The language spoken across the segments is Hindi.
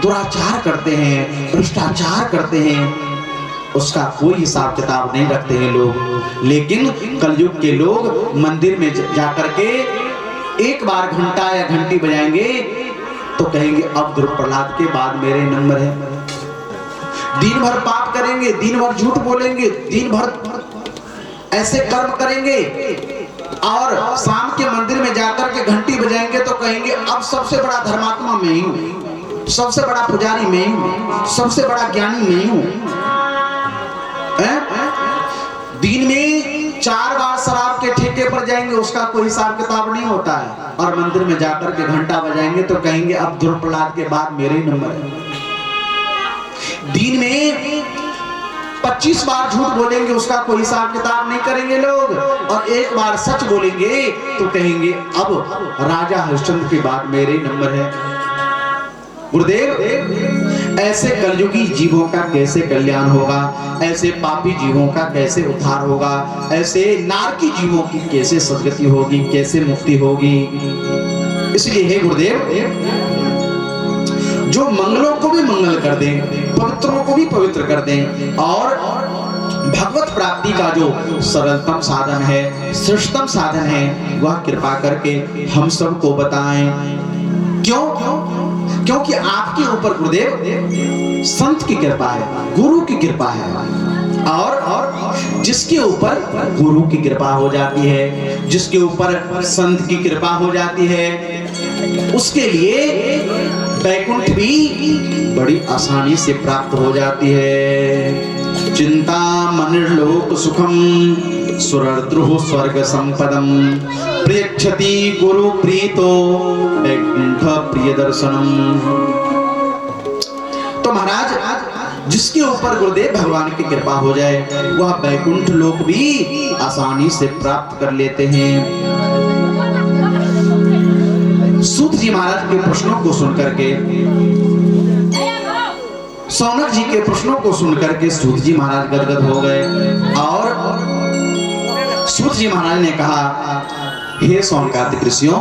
दुराचार करते हैं, भ्रष्टाचार करते हैं, उसका कोई हिसाब किताब नहीं रखते हैं लोग। लेकिन कलयुग के लोग मंदिर में जाकर के एक बार घंटा या घंटी बजाएंगे तो कहेंगे अब ध्रुव प्रहलाद के बाद मेरे नंबर है। दिन भर पाप करेंगे, दिन भर झूठ बोलेंगे, दिन भर ऐसे कर्म करेंगे और शाम के मंदिर में जाकर के घंटी बजाएंगे तो कहेंगे अब सबसे बड़ा धर्मात्मा मैं ही हूं, सबसे बड़ा पुजारी मैं ही हूं, सबसे बड़ा ज्ञानी मैं ही हूं। दिन में 4 बार शराब के ठेके पर जाएंगे, उसका कोई हिसाब किताब नहीं होता है, और मंदिर में जाकर के घंटा बजाएंगे तो कहेंगे अब ध्रुव प्रहलाद के बाद मेरे ही नंबर है। दिन में 25 बार झूठ बोलेंगे, उसका कोई हिसाब किताब नहीं करेंगे लोग, और एक बार सच बोलेंगे तो कहेंगे अब राजा हरिश्चंद्र के बाद मेरे ही नंबर है। गुरुदेव, ऐसे कलयुगी जीवों का कैसे कल्याण होगा, ऐसे पापी जीवों का कैसे उद्धार होगा, ऐसे नारकी जीवों की कैसे सद्गति होगी, कैसे मुक्ति होगी। इसलिए हे गुरुदेव, जो मंगलों को भी मंगल कर दें, पवित्रों को भी पवित्र कर दें, और भगवत प्राप्ति का जो सरलतम साधन है, श्रेष्ठतम साधन है, वह कृपा करके हम सबको बताएं। क्यों? क्योंकि आपके ऊपर गुरुदेव संत की कृपा है, गुरु की कृपा है, और जिसके ऊपर गुरु की कृपा हो जाती है, जिसके ऊपर संत की कृपा हो जाती है, उसके लिए वैकुंठ भी बड़ी आसानी से प्राप्त हो जाती है। चिंता मनिर्लोक सुखम सुरद्रुः स्वर्ग संपदम प्रेक्षति गुरु प्रीतो वैकुंठ प्रिय दर्शनम। तो महाराज, जिसके ऊपर गुरुदेव भगवान की कृपा हो जाए वह वैकुंठ लोक भी आसानी से प्राप्त कर लेते हैं। सूत जी महाराज के प्रश्नों को सुनकर के, सौनक जी के प्रश्नों को सुनकर के सूत जी महाराज गदगद हो गए, और सूत जी महाराज ने कहा, हे सौनकादिक ऋषियों,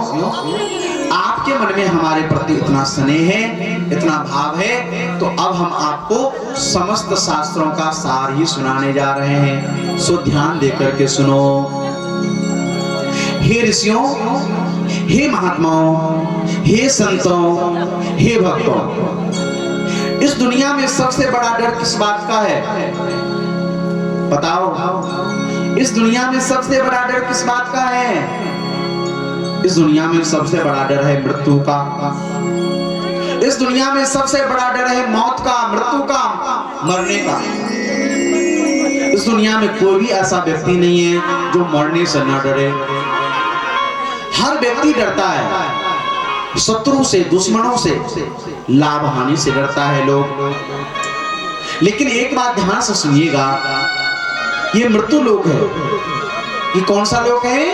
आपके मन में हमारे प्रति इतना स्नेह है, इतना भाव है, तो अब हम आपको समस्त शास्त्रों का सार ही सुनाने जा रहे हैं, सो ध्यान देकर के सुनो। हे ऋषियों, हे महात्माओं, हे संतों, हे भक्तों, इस दुनिया में सबसे बड़ा डर किस बात का है? बताओ, इस दुनिया में सबसे बड़ा डर किस बात का है? इस दुनिया में सबसे बड़ा डर है मृत्यु का। इस दुनिया में सबसे बड़ा डर है मौत का, मृत्यु का, मरने का। इस दुनिया में कोई भी ऐसा व्यक्ति नहीं है जो मरने से न डरे। हर व्यक्ति डरता है, शत्रु से, दुश्मनों से, लाभ हानि से डरता है लोग। लेकिन एक बात ध्यान से सुनिएगा, ये मृत्यु लोक है। ये कौन सा लोक है?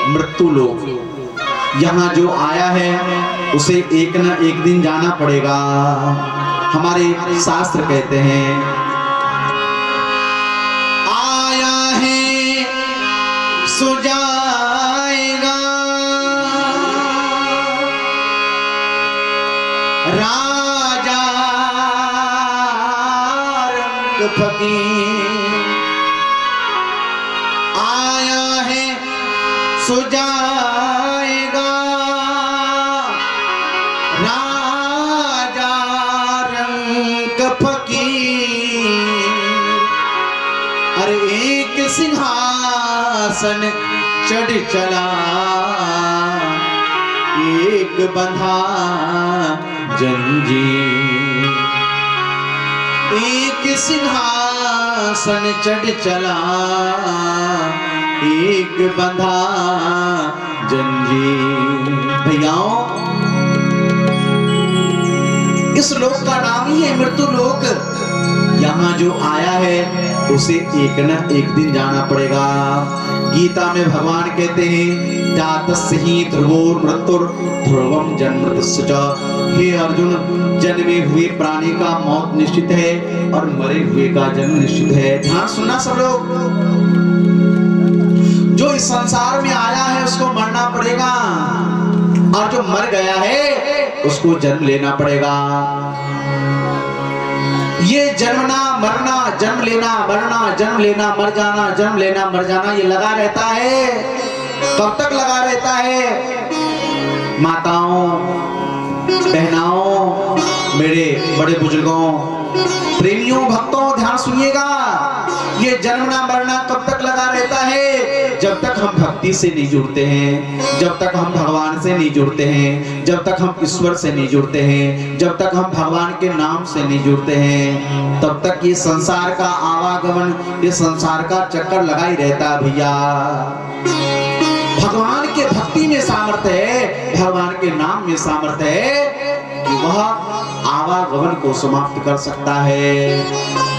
मृत्यु लोक। यहाँ जो आया है उसे एक न एक दिन जाना पड़ेगा। हमारे शास्त्र कहते हैं, आया है सो जाएगा, राजा रंग फकीर, आया है सो जाएगा, राजा रंग फकीर। अरे एक सिंहासन चढ़ चला, एक बंधा जंजीर। एक सिंहासन चढ़ चला, एक बंधा जंजीर। भैयाओं, इस लोक का नाम ही है मृत्यु लोक। यहाँ जो आया है उसे एक न एक दिन जाना पड़ेगा। गीता में भगवान कहते हैं, जातस्य ही ध्रुवोर मृत्युर ध्रुवम जन्मतस्य च। हे अर्जुन, जन्मे हुए प्राणी का मौत निश्चित है और मरे हुए का जन्म निश्चित है। ध्यान सुनना सब लोग, जो इस संसार में आया है उसको मरना पड़ेगा, और जो मर गया है उसको जन्म लेना पड़ेगा। ये जन्मना मरना, जन्म लेना मरना, जन्म लेना मर जाना, जन्म लेना मर जाना, ये लगा रहता है। कब तक लगा रहता है? माताओं, बहनाओं, मेरे बड़े बुजुर्गों, प्रेमियों, भक्तों, ध्यान सुनिएगा। ये जन्मना मरना कब तक लगा रहता है? जब तक हम भक्ति से नहीं जुड़ते हैं, जब तक हम भगवान से नहीं जुड़ते हैं, जब तक हम ईश्वर से नहीं जुड़ते हैं, जब तक हम भगवान के नाम से नहीं जुड़ते हैं, तब तक ये संसार का आवागमन, ये संसार का चक्कर लगा ही रहता है भैया। भगवान के भक्ति में सामर्थ्य है, भगवान के नाम में सामर्थ्य है कि वह आवागमन को समाप्त कर सकता है,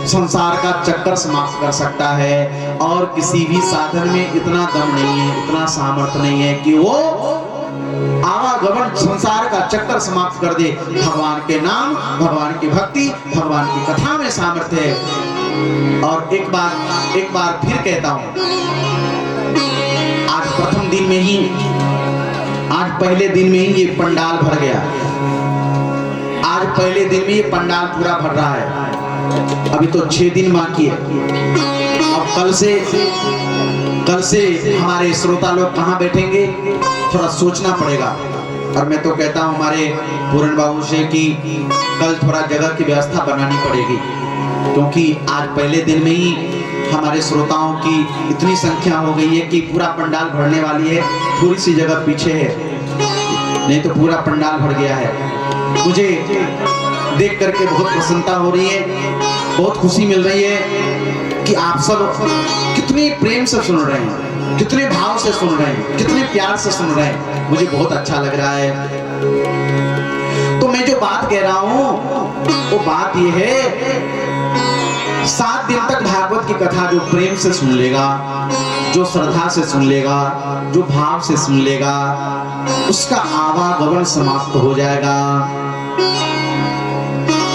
संसार का चक्कर समाप्त कर सकता है। और किसी भी साधन में इतना दम नहीं है, इतना सामर्थ्य नहीं है कि वो आवागमन, संसार का चक्कर समाप्त कर दे। भगवान के नाम, भगवान की भक्ति, भगवान की कथा में सामर्थ्य है। और एक बार फिर कहता हूं, आज प्रथम दिन में ही, आज पहले दिन में ही ये पंडाल भर गया। आज पहले दिन में ये पंडाल पूरा भर रहा है। अभी तो 6 दिन बाकी है। अब कल से हमारे श्रोता लोग कहाँ बैठेंगे, थोड़ा सोचना पड़ेगा। और मैं तो कहता हूँ हमारे पूरन बाबू से कि कल थोड़ा जगह की व्यवस्था बनानी पड़ेगी, क्योंकि आज पहले दिन में ही हमारे श्रोताओं की इतनी संख्या हो गई है कि पूरा पंडाल भरने वाली है। थोड़ी सी जगह पीछे है, नहीं तो पूरा पंडाल भर गया है। मुझे देख करके बहुत प्रसन्नता हो रही है, बहुत खुशी मिल रही है कि आप सब कितने प्रेम से सुन रहे हैं, कितने भाव से सुन रहे हैं, कितने प्यार से सुन रहे हैं। मुझे बहुत अच्छा लग रहा है। तो मैं जो बात कह रहा हूं वो बात ये है, 7 दिन तक भागवत की कथा जो प्रेम से सुन लेगा, जो श्रद्धा से सुन लेगा, जो भाव से सुन लेगा, उसका आवागमन समाप्त हो जाएगा,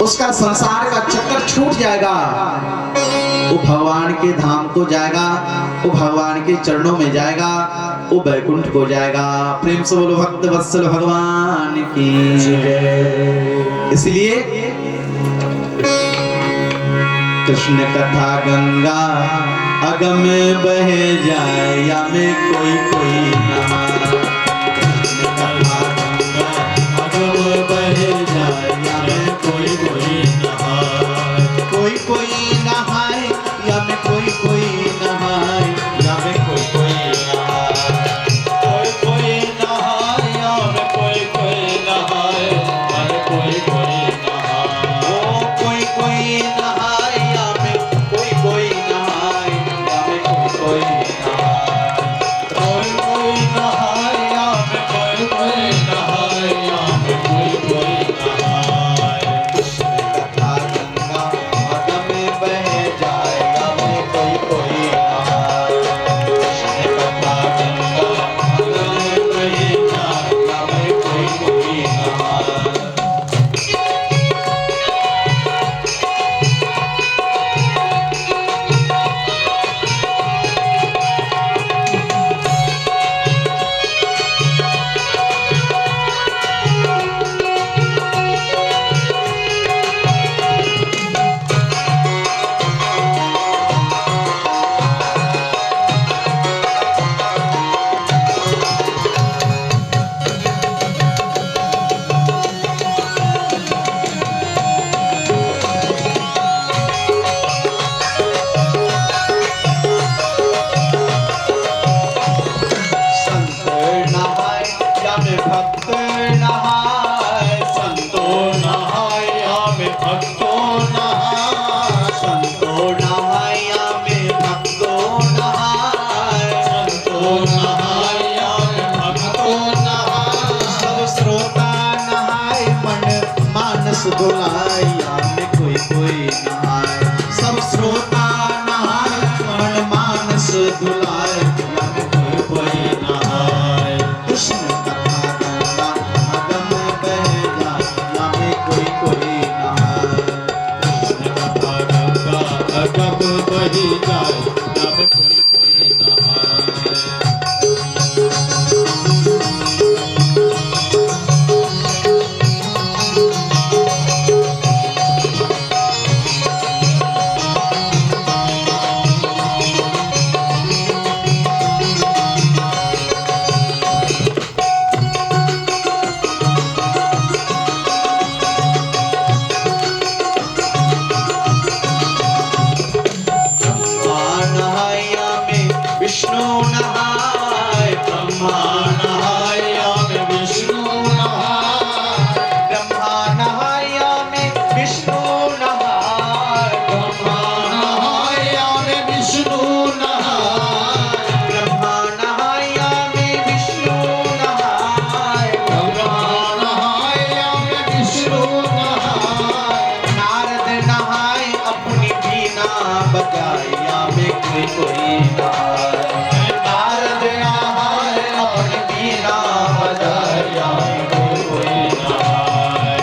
उसका संसार का चक्कर छूट जाएगा। वो भगवान के धाम को जाएगा, वो भगवान के चरणों में जाएगा, वो बैकुंठ को जाएगा। प्रेम से बोलो भक्त वत्सल भगवान की जय। इसलिए कृष्ण कथा गंगा अगम बह जाए, या में कोई कोई नहाए। कृष्ण कथा गंगा अगम बह जाए, या में कोई कोई नहाए। कोई कोई नहाए, या में कोई कोई नहाए, या में कोई कोई नहाए। कोई कोई नहाए, या में कोई कोई नहाए, या में कोई कोई नहाए। ओ कोई कोई नहाए, या में कोई कोई नहाए, या में कोई कोई नहाए। कोई कोई नहाए, या में कोई कोई नहाए, या में कोई कोई नहाए। कृष्ण कथा गंगा अगम बह जाए, या में कोई कोई नहाए। कृष्ण कथा गंगा अगम बह जाए, या में कोई कोई नहाए। धुलाया में कोई कोई नहाए। सब श्रोता नहाए, मन मानस धुलाए, में कोई कोई नहाए। कृष्ण कथा गंगा अगम बह जाए, में कोई कोई नहाए। कृष्ण कथा गंगा अगम बह जाए, में कोई कोई नहाए। बजाया में कोई नहाए। नारद नहाए अपनी बीना बजाया में कोई नहाए।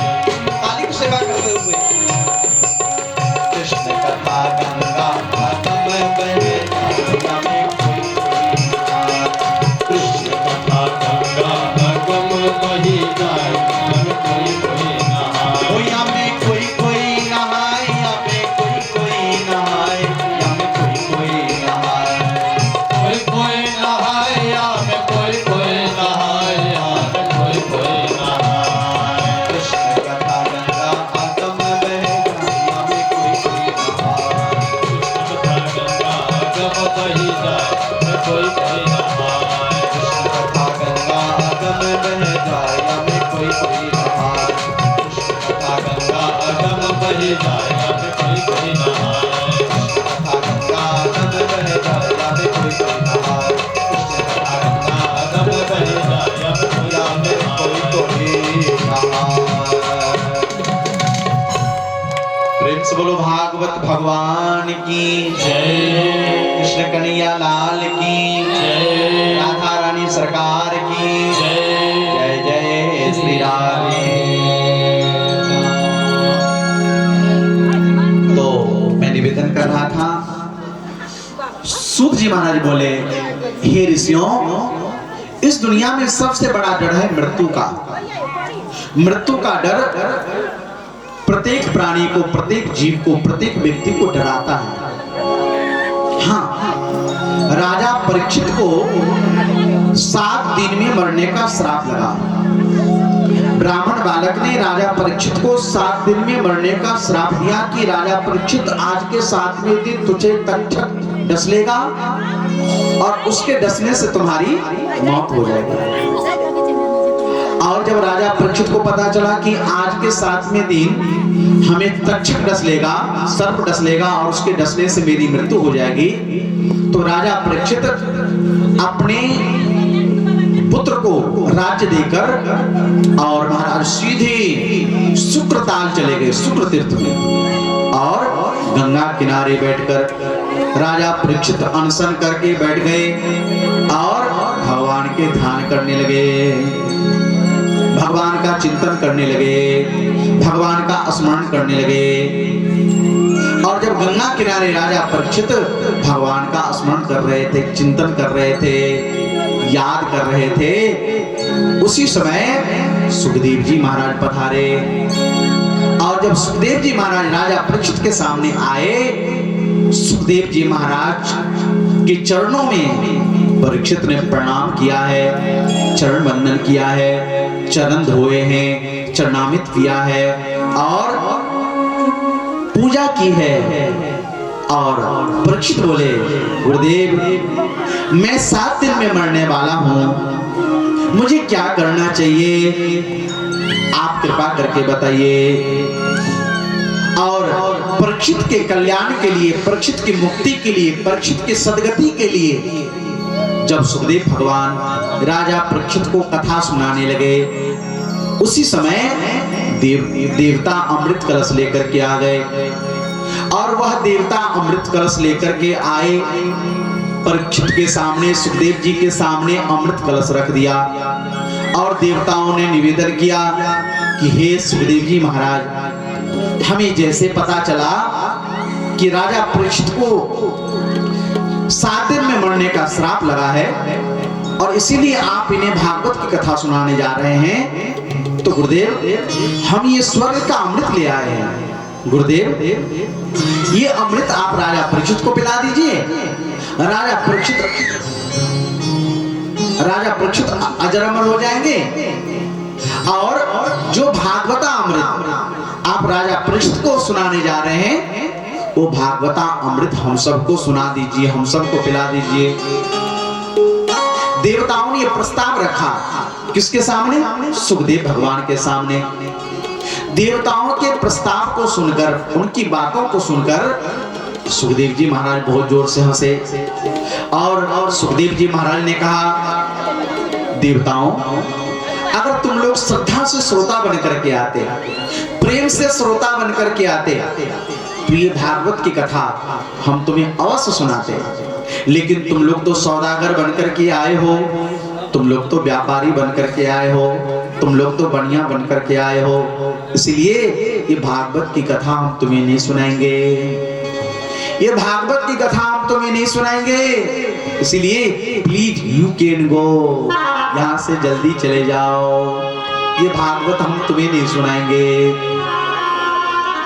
ताली की सेवा करते हुए कृष्ण कथा गंगा खत्म बहे जाया में कोई नहाए। कृष्ण कथा गंगा खत्म बही जाया में कोई नहाए। ओ या में कोई नहाए, या में कोई नहाए, या में कोई नहाए। कोई नहाए या में कोई नहाए, या में कोई नहाए। कृष्ण कथा गंगा खत्म बहे जाया में कोई नहाए। कृष्ण कथा गंगा गम बही जाए में कोई नहाए। कृष्ण कथा गंगा अगम बह जाया में कोई नहाए। कृष्ण कथा गंगा गम बही जाए में कोई नहाए। कृष्ण कथा गंगा अगम बह जाया में कोई नहाए। कृष्ण कथा गंगा गम बही जाए में या में कोई नहाए। प्रेम से बोलो भागवत भगवान की जय। कृष्ण कन्हैया लाल की जय। राधा रानी सरकार की जय। जय जय श्री राधे। तो मैं निवेदन कर रहा था, सूत जी महाराज बोले, हे ऋषियों, इस दुनिया में सबसे बड़ा डर है मृत्यु का। मृत्यु का डर प्रत्येक प्राणी को, प्रत्येक जीव को, प्रत्येक व्यक्ति को डराता है। हाँ, राजा परीक्षित को 7 दिन में मरने का श्राप लगा। ब्राह्मण बालक ने राजा परीक्षित को 7 दिन में मरने का श्राप दिया कि राजा परीक्षित, आज के 7वें दिन तुझे तक्षक डस लेगा और उसके डसने से तुम्हारी मौत हो जाएगी। और जब राजा परीक्षित को पता चला कि आज के 7वें दिन हमें तक्षक डस लेगा, सर्प डस लेगा और उसके डसने से मेरी मृत्यु हो जाएगी, तो राजा परीक्षित अपने पुत्र को राज्य देकर और महाराज सीधे शुक्रताल चले गए, शुक्र तीर्थ में। और गंगा किनारे बैठकर राजा परीक्षित अनशन करके बैठ गए और भगवान के ध्यान करने लगे, भगवान का चिंतन करने लगे, भगवान का स्मरण करने लगे। और जब गंगा किनारे राजा परीक्षित भगवान का स्मरण कर रहे थे, चिंतन कर रहे थे, याद कर रहे थे, उसी समय सुखदेव जी महाराज पधारे। और जब सुखदेव जी महाराज राजा परीक्षित के सामने आए, सुखदेव जी महाराज के चरणों में परीक्षित ने प्रणाम किया है, चरण वंदन किया है, चरण धोए हैं, चरणामित किया है और पूजा की है। और परीक्षित बोले, गुरुदेव, मैं 7 दिन में मरने वाला हूं, मुझे क्या करना चाहिए, आप कृपा करके बताइए। और परीक्षित के कल्याण के लिए, परीक्षित की मुक्ति के लिए, परीक्षित की सदगति के लिए जब सुखदेव भगवान राजा परीक्षित को कथा सुनाने लगे, उसी समय देवता अमृत कलश लेकर के आ गए। और वह देवता अमृत कलश लेकर के आए, परीक्षित के सामने, सुखदेव जी के सामने अमृत कलश रख दिया। और देवताओं ने निवेदन किया कि हे सुखदेव जी महाराज, हमें जैसे पता चला कि राजा परीक्षित को 7 दिन में मरने का श्राप लगा है और इसीलिए आप इन्हें भागवत की कथा सुनाने जा रहे हैं, तो गुरुदेव हम ये स्वर्ग का अमृत ले आए हैं। गुरुदेव, ये अमृत आप राजा परीक्षित को पिला दीजिए। राजा परीक्षित अजर अमर हो जाएंगे। और जो भागवता अमृत आप राजा परीक्षित को सुनाने जा रहे हैं, वो भागवता अमृत हम सबको सुना दीजिए, हम सबको पिला दीजिए। देवताओं ने यह प्रस्ताव रखा, किसके सामने? सुखदेव भगवान के सामने। देवताओं के प्रस्ताव को सुनकर, उनकी बातों को सुनकर सुखदेव जी महाराज बहुत जोर से हंसे। और सुखदेव जी महाराज ने कहा, देवताओं, अगर तुम लोग श्रद्धा से श्रोता बन करके आते, प्रेम से श्रोता बन करके आते, तो ये भागवत की कथा हम तुम्हें अवश्य सुनाते हैं। लेकिन तुम लोग तो सौदागर बनकर के आए हो, तुम लोग तो व्यापारी बनकर के आए हो, तुम लोग तो बनिया बनकर के आए हो, इसलिए ये भागवत की कथा हम तुम्हें नहीं सुनाएंगे। ये भागवत की कथा हम तुम्हें नहीं सुनाएंगे, इसलिए प्लीज यू कैन गो, यहाँ से जल्दी चले जाओ, ये भागवत हम तुम्हें नहीं सुनाएंगे।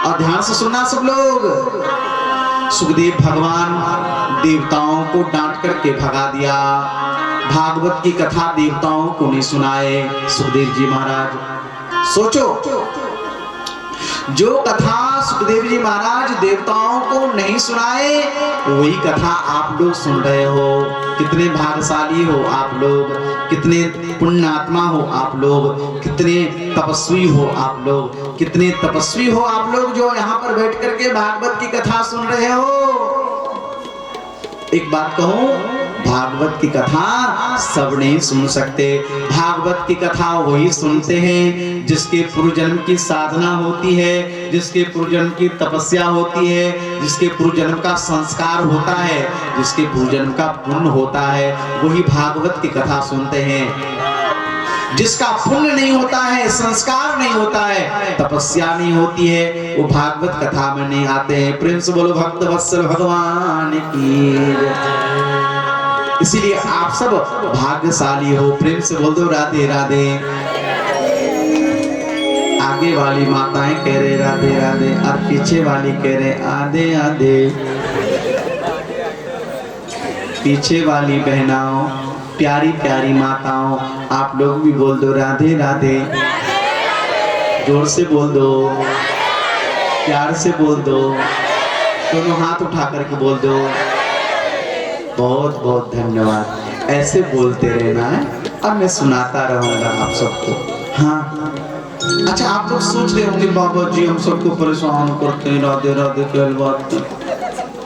और ध्यान से सुनना सब लोग। सुखदेव भगवान देवताओं को डांट करके भगा दिया, भागवत की कथा देवताओं को नहीं सुनाए सुखदेव जी महाराज। सोचो, जो कथा सुखदेव जी महाराज देवताओं को नहीं सुनाए, वही कथा आप लोग सुन रहे हो। कितने भाग्यशाली हो आप लोग, कितने पुण्यात्मा हो आप लोग, कितने तपस्वी हो आप लोग, कितने तपस्वी हो आप लोग जो यहाँ पर बैठ करके भागवत की कथा सुन रहे हो। एक बात कहूं, भागवत की कथा सब नहीं सुन सकते। भागवत की कथा वही सुनते हैं जिसके पूर्व जन्म की साधना होती है, जिसके पूर्व जन्म की तपस्या होती है, जिसके पूर्व जन्म का संस्कार होता है, जिसके पूर्व जन्म का पुण्य होता है, वही भागवत की कथा सुनते हैं। जिसका पुण्य नहीं होता है, संस्कार नहीं होता है, तपस्या नहीं होती है, वो भागवत कथा में नहीं आते हैं। प्रेम से बोलो भक्त वत्सल भगवान की। इसीलिए आप सब भाग्यशाली हो। प्रेम से बोल दो राधे राधे। आगे वाली माताएं कह रहे राधे राधे, और पीछे वाली कह रहे आधे आधे। पीछे वाली बहनाओं, प्यारी प्यारी माताओं, आप लोग भी बोल दो राधे राधे। जोर से बोल दो, प्यार से बोल दो, दोनों हाथ उठा करके बोल दो। बहुत बहुत धन्यवाद। ऐसे बोलते रहना है और मैं सुनाता रहूंगा आप सबको। हाँ, अच्छा, आप लोग सोच रहे होंगे बाबा जी हम सबको परेशान करते हैं, राधे राधे की बात।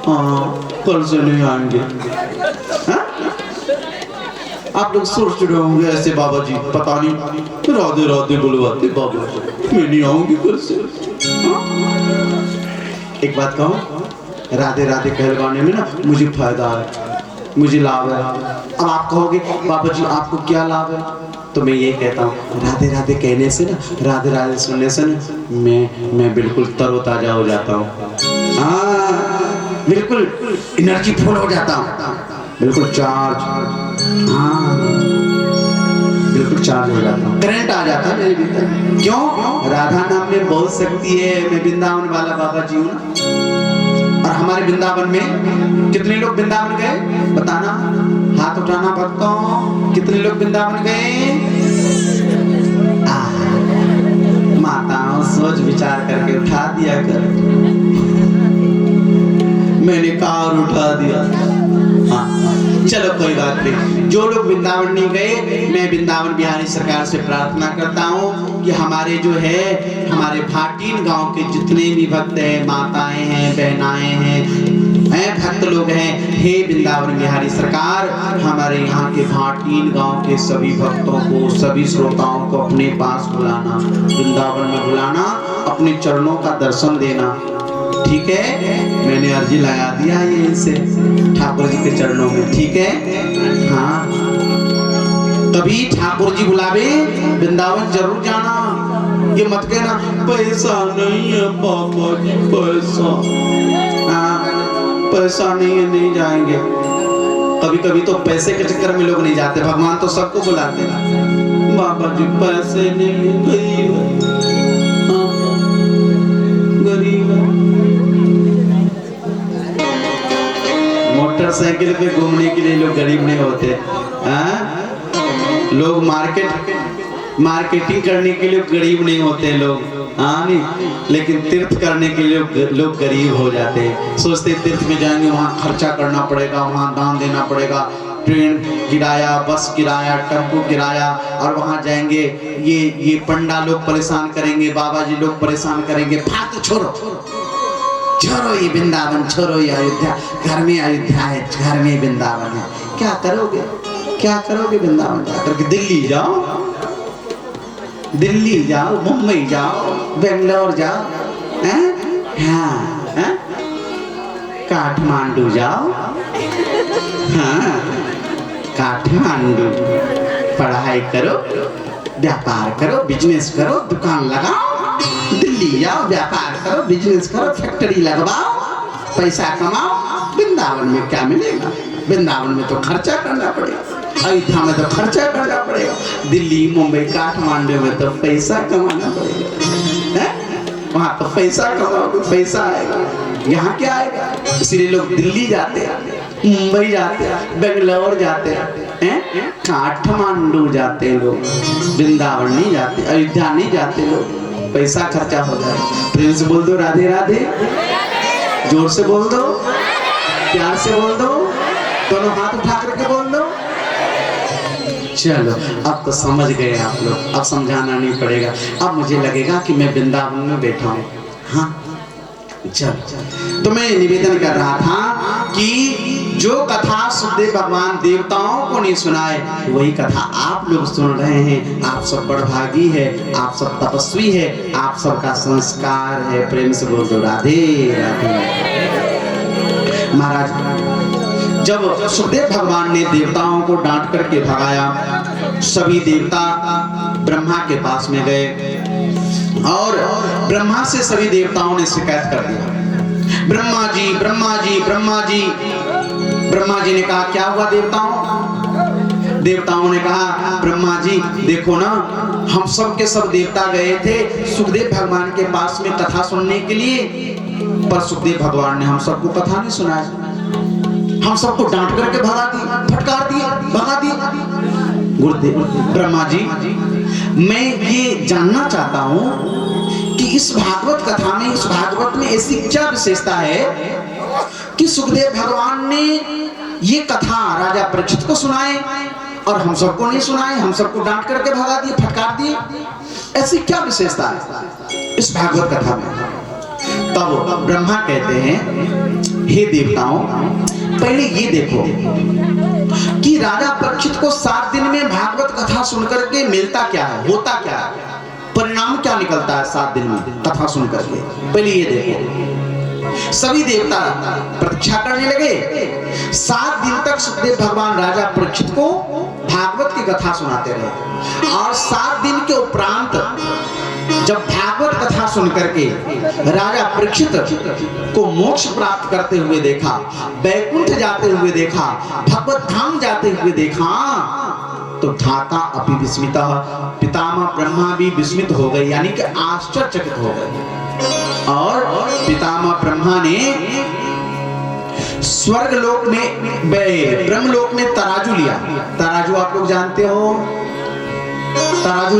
हाँ, कल से नहीं आएंगे। हाँ? आप लोग सोच रहे होंगे ऐसे बाबा जी पता नहीं राधे राधे बुलवाते बाबा जी, मैं नहीं आऊंगी कल से। हाँ? एक बात कहूँ, राधे राधे कहलवाने में ना मुझे फायदा है, मुझे लाभ है। अब आप कहोगे बाबा जी आपको क्या लाभ है, तो मैं ये कहता हूँ राधे राधे कहने से ना, राधे राधे सुनने से ना मैं बिल्कुल तरोताजा हो जाता हूँ। हाँ, बिल्कुल एनर्जी फुल हो जाता हूँ, बिल्कुल चार्ज। हाँ, बिल्कुल चार्ज हो जाता हूँ, करंट आ जाता है मेरे भीतर। क्यों? राधा नाम में बहुत शक्ति है। मैं वृंदावन वाला बाबा जी हूँ। और हमारे वृंदावन में कितने लोग वृंदावन गए बताना, हाथ उठाना भक्तों। कितने लोग वृंदावन गए? माताओं सोच विचार करके उठा दिया कर। मैंने कार उठा दिया। हाँ, चलो कोई बात नहीं। जो लोग वृंदावन नहीं गए, मैं वृंदावन बिहारी सरकार से प्रार्थना करता हूँ कि हमारे जो है, हमारे भाटीन गांव के जितने भी भक्त हैं, माताएं हैं, बहनाएं हैं, भक्त लोग हैं, हे वृंदावन बिहारी सरकार, हमारे यहाँ के भाटीन गांव के सभी भक्तों को, सभी श्रोताओं को अपने पास बुलाना, वृंदावन में बुलाना, अपने चरणों का दर्शन देना। ठीक है? मैंने अर्जी लगा दिया ये इनसे ठाकुर जी के चरणों में। ठीक है? हाँ, कभी ठाकुर जी बुलावे वृंदावन जरूर जाना। ये मत कहना पैसा नहीं है पापा जी, पैसा। हाँ, पैसा नहीं है, नहीं जाएंगे। कभी कभी तो पैसे के चक्कर में लोग नहीं जाते, भगवान तो सबको बुलाते हैं। बाबा जी पैसे नहीं, गरीब गरीब। मोटरसाइकिल पे घूमने के लिए लोग गरीब नहीं होते। लोग मार्केटिंग करने के लिए गरीब नहीं होते लोग। हाँ नहीं, लेकिन तीर्थ करने के लिए लोग गरीब हो जाते हैं। सोचते तीर्थ में जाएंगे, वहाँ खर्चा करना पड़ेगा, वहाँ दान देना पड़ेगा, ट्रेन किराया, बस किराया, टेम्पो किराया, और वहाँ जाएंगे ये पंडा लोग परेशान करेंगे, बाबा जी लोग परेशान करेंगे। फालतू छोड़ो छोड़ो, ये वृंदावन छोड़ो, ये अयोध्या, घर में अयोध्या है, घर में वृंदावन है। क्या करोगे, क्या करोगे वृंदावन जाकर के? दिल्ली जाओ, दिल्ली जाओ, मुंबई जाओ, बेंगलोर जाओ। हैं? हाँ, हैं? काठमांडू जाओ। हाँ, काठमांडू पढ़ाई करो, व्यापार करो, बिजनेस करो, दुकान लगाओ, दिल्ली जाओ, व्यापार करो, बिजनेस करो, फैक्ट्री लगवाओ, पैसा कमाओ। वृंदावन में क्या मिलेगा? वृंदावन में तो खर्चा करना पड़ेगा, अयोध्या में तो खर्चा करना पड़ेगा, दिल्ली, मुंबई, काठमांडू में तो पैसा कमाना पड़ेगा। है? वहाँ तो पैसा कमाओगे, पैसा आएगा, यहाँ क्या आएगा? इसलिए लोग दिल्ली जाते हैं, मुंबई जाते हैं, बेंगलोर जाते हैं, काठमांडू जाते हैं लोग, वृंदावन नहीं जाते, अयोध्या नहीं जाते लोग, पैसा खर्चा हो जाए। प्रेम से बोल दो राधे राधे, जोर से बोल दो, प्यार से बोल दो, दोनों हाथ उठा करके बोल दो। चलो अब तो समझ गए आप लोग, अब समझाना नहीं पड़ेगा। अब मुझे लगेगा कि मैं वृंदावन में बैठा हूँ। हाँ चलो, तो मैं निवेदन कर रहा था कि जो कथा सुखदेव भगवान देवताओं को नहीं सुनाए, वही कथा आप लोग सुन रहे हैं। आप सब बड़भागी है, आप सब तपस्वी है, आप सबका संस्कार है। प्रेम से बोल दो राधे राधे। महाराज, जब सुखदेव भगवान ने देवताओं को डांट करके भगाया, सभी देवता ब्रह्मा के पास में गए और ब्रह्मा से सभी देवताओं ने शिकायत कर दिया। ब्रह्मा जी, ब्रह्मा जी, ब्रह्मा जी। ब्रह्मा जी ने कहा क्या हुआ देवताओं? देवताओं ने कहा ब्रह्मा जी देखो ना, हम सब के सब देवता गए थे सुखदेव भगवान के पास में कथा सुनने के लिए, पर सुखदेव भगवान ने हम सबको कथा नहीं सुनाया, हम सबको डांट करके भगा दिया, फटकार दिया, भगा दिया। गुरुदेव ब्रह्मा जी, मैं ये जानना चाहता हूं कि इस भागवत कथा में, इस भागवत में ऐसी क्या विशेषता है कि सुखदेव भगवान ने ये कथा राजा परीक्षित को सुनाए और हम सबको नहीं सुनाए, हम सबको डांट करके भगा दिए, फटकार दिए। ऐसी क्या विशेषता है इस भागवत कथा में? तब ब्रह्मा कहते हैं हे देवताओं, पहले ये देखो कि राजा परीक्षित को 7 दिन में भागवत कथा सुनकर के मिलता क्या है, होता क्या है, परिणाम क्या निकलता है 7 दिन में कथा सुनकर के। पहले ये देखो। सभी देवता प्रतीक्षा करने लगे। 7 दिन तक सुखदेव भगवान राजा परीक्षित को भागवत की कथा सुनाते रहे और 7 दिन के उपरांत जब भागवत कथा सुनकर के राजा परीक्षित को मोक्ष प्राप्त करते हुए देखा, बैकुंठ जाते हुए देखा, भगवत धाम जाते हुए देखा, तो धाता अपि विस्मितः, पितामह ब्रह्मा भी विस्मित हो गए, यानी कि आश्चर्यचकित हो गए। और पितामह ब्रह्मा ने स्वर्ग लोक में, ब्रह्मलोक में तराजू लिया। तराजू आप लोग जानते हो, तराजू